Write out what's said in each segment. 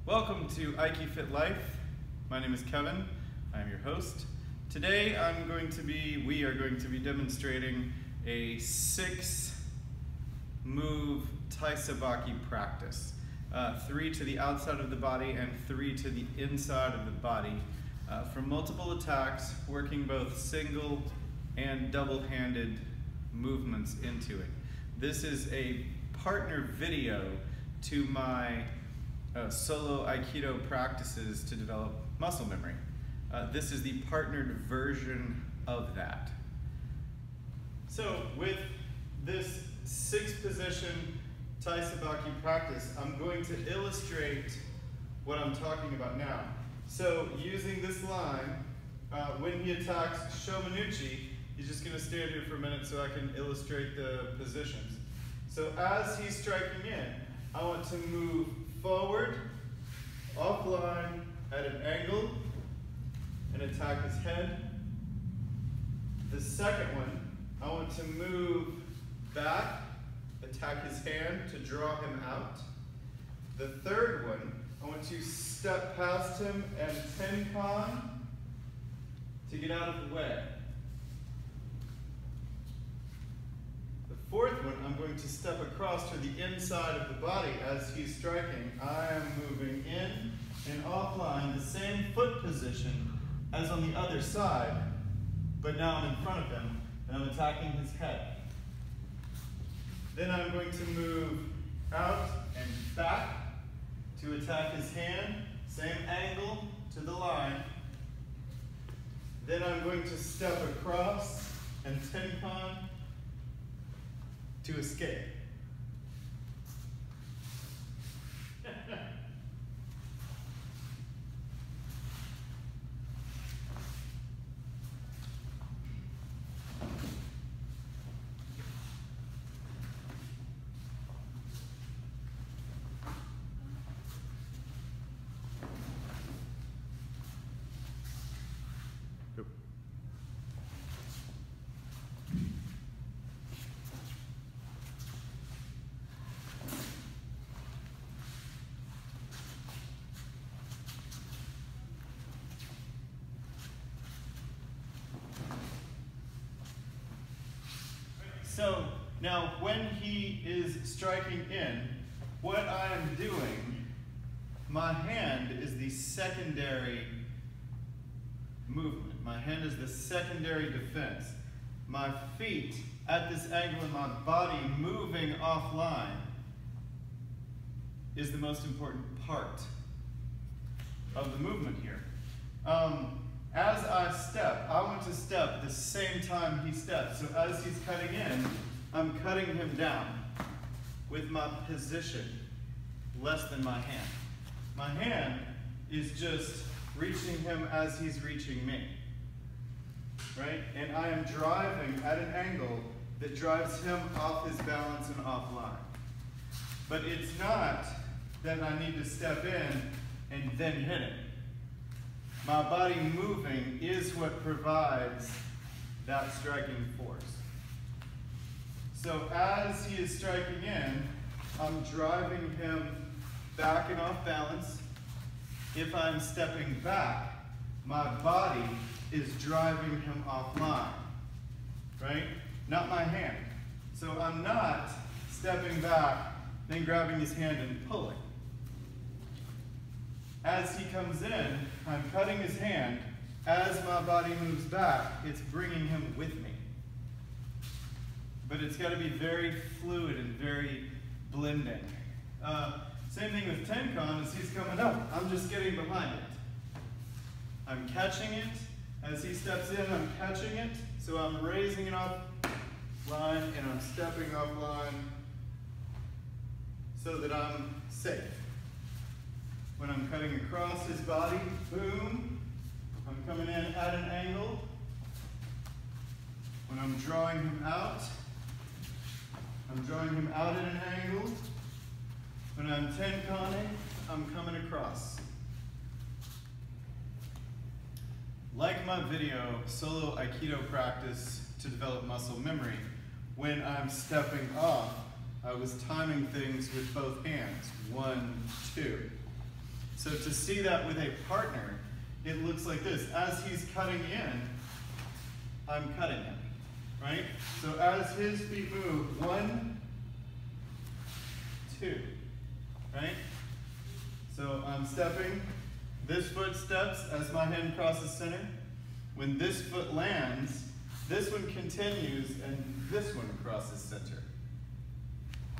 Welcome to Aiki-Fit Life. My name is Kevin. I'm your host. Today we are going to be demonstrating a 6-move Tai Sabaki practice. 3 to the outside of the body and 3 to the inside of the body for multiple attacks, working both single and double-handed movements into it. This is a partner video to my Solo Aikido Practices to develop muscle memory. This is the partnered version of that. So with this 6-position Tai Sabaki practice, I'm going to illustrate what I'm talking about now. So using this line, when he attacks Shomanuchi, he's just going to stand here for a minute so I can illustrate the positions. So as he's striking in, I want to move forward, offline, at an angle, and attack his head. The second one, I want to move back, attack his hand to draw him out. The third one, I want to step past him and tenkan to get out of the way. The fourth one, I'm going to step across to the inside of the body as he's striking. I am moving in and offline, the same foot position as on the other side, but now I'm in front of him and I'm attacking his head. Then I'm going to move out and back to attack his hand, same angle to the line. Then I'm going to step across and tenkan to escape. So now when he is striking in, what I am doing, my hand is the secondary movement. My hand is the secondary defense. My feet at this angle and my body moving offline is the most important part of the movement here. As I step, I want to step the same time he steps. So as he's cutting in, I'm cutting him down with my position less than my hand. My hand is just reaching him as he's reaching me, right? And I am driving at an angle that drives him off his balance and offline. But it's not that I need to step in and then hit him. My body moving is what provides that striking force. So as he is striking in, I'm driving him back and off balance. If I'm stepping back, my body is driving him offline, right? Not my hand. So I'm not stepping back, then grabbing his hand and pulling. As he comes in, I'm cutting his hand. As my body moves back, it's bringing him with me. But it's got to be very fluid and very blending. Same thing with tenkan. As he's coming up, I'm just getting behind it. I'm catching it. As he steps in, I'm catching it. So I'm raising it off line and I'm stepping off line so that I'm safe. When I'm cutting across his body, boom, I'm coming in at an angle. When I'm drawing him out, I'm drawing him out at an angle. When I'm tenkaning, I'm coming across. Like my video, Solo Aikido Practice to develop muscle memory, when I'm stepping off, I was timing things with both hands. 1, 2. So to see that with a partner, it looks like this. As he's cutting in, I'm cutting him, right? So as his feet move, 1, 2, right? So I'm stepping, this foot steps as my hand crosses center. When this foot lands, this one continues and this one crosses center.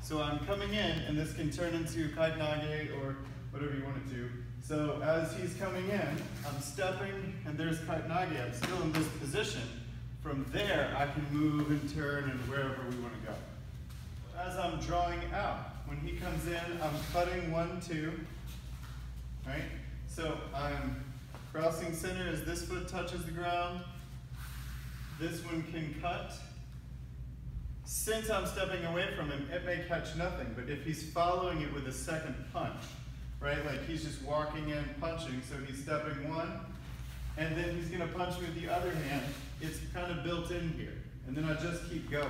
So I'm coming in, and this can turn into kaitenage or whatever you want it to. So as he's coming in, I'm stepping, and there's kaitenage. I'm still in this position. From there, I can move and turn and wherever we want to go. As I'm drawing out, when he comes in, I'm cutting 1, 2, right? So I'm crossing center as this foot touches the ground. This one can cut. Since I'm stepping away from him, it may catch nothing, but if he's following it with a second punch, right? Like he's just walking in, punching, so he's stepping 1, and then he's gonna punch me with the other hand. It's kind of built in here. And then I just keep going.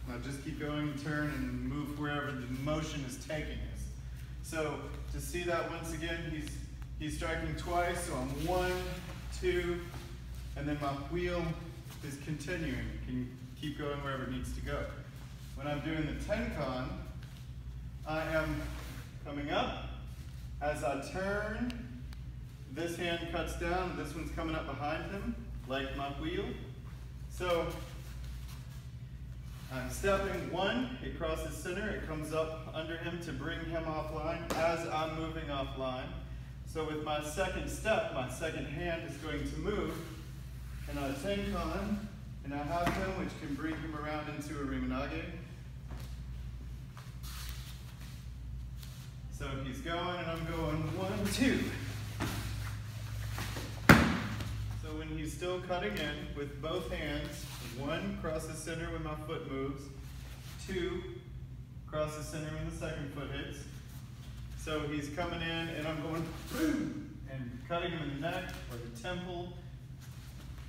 I just keep going, turn, and move wherever the motion is taking us. So to see that once again, he's striking twice, so I'm 1, 2, and then my wheel is continuing. It can keep going wherever it needs to go. When I'm doing the tenkan, I am coming up. As I turn, this hand cuts down, this one's coming up behind him, like my wheel. So I'm stepping 1, it crosses center, it comes up under him to bring him offline as I'm moving offline. So with my second step, my second hand is going to move, and I tenkan, and I have him, which can bring him around into a rimanage. So he's going, and I'm going 1, 2. So when he's still cutting in with both hands, 1, crosses center when my foot moves, 2, crosses center when the second foot hits. So he's coming in, and I'm going boom, and cutting him in the neck or the temple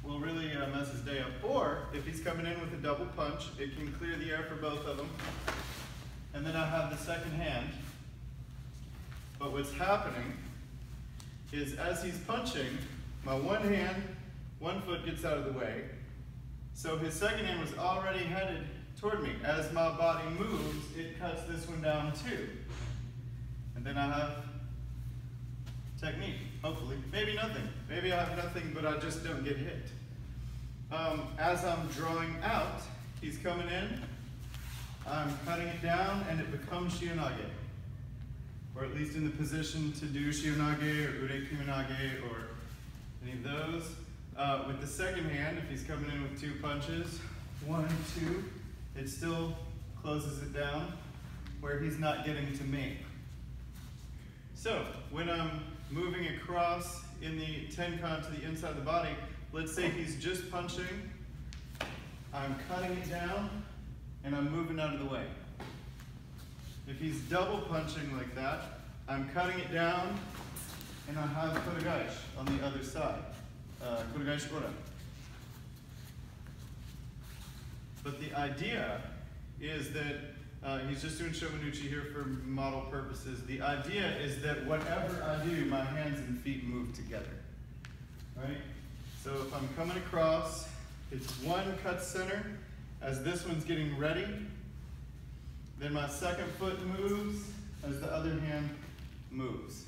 will really mess his day up. Or if he's coming in with a double punch, it can clear the air for both of them. And then I have the second hand. But what's happening is as he's punching, my one hand, one foot gets out of the way. So his second hand was already headed toward me. As my body moves, it cuts this one down too. And then I have technique, hopefully. Maybe nothing. Maybe I have nothing, but I just don't get hit. As I'm drawing out, he's coming in, I'm cutting it down, and it becomes shionage. Or at least in the position to do shionage or urekiminage or any of those. With the second hand, if he's coming in with 2 punches, 1, 2, it still closes it down where he's not getting to me. So when I'm moving across in the tenkan to the inside of the body, let's say he's just punching, I'm cutting it down, and I'm moving out of the way. If he's double punching like that, I'm cutting it down, and I have kotegaishi on the other side. Kotegaishi ora. But the idea is that he's just doing shomanuchi here for model purposes. The idea is that whatever I do, my hands and feet move together, right? So if I'm coming across, it's 1 cut center as this one's getting ready. Then my second foot moves as the other hand moves.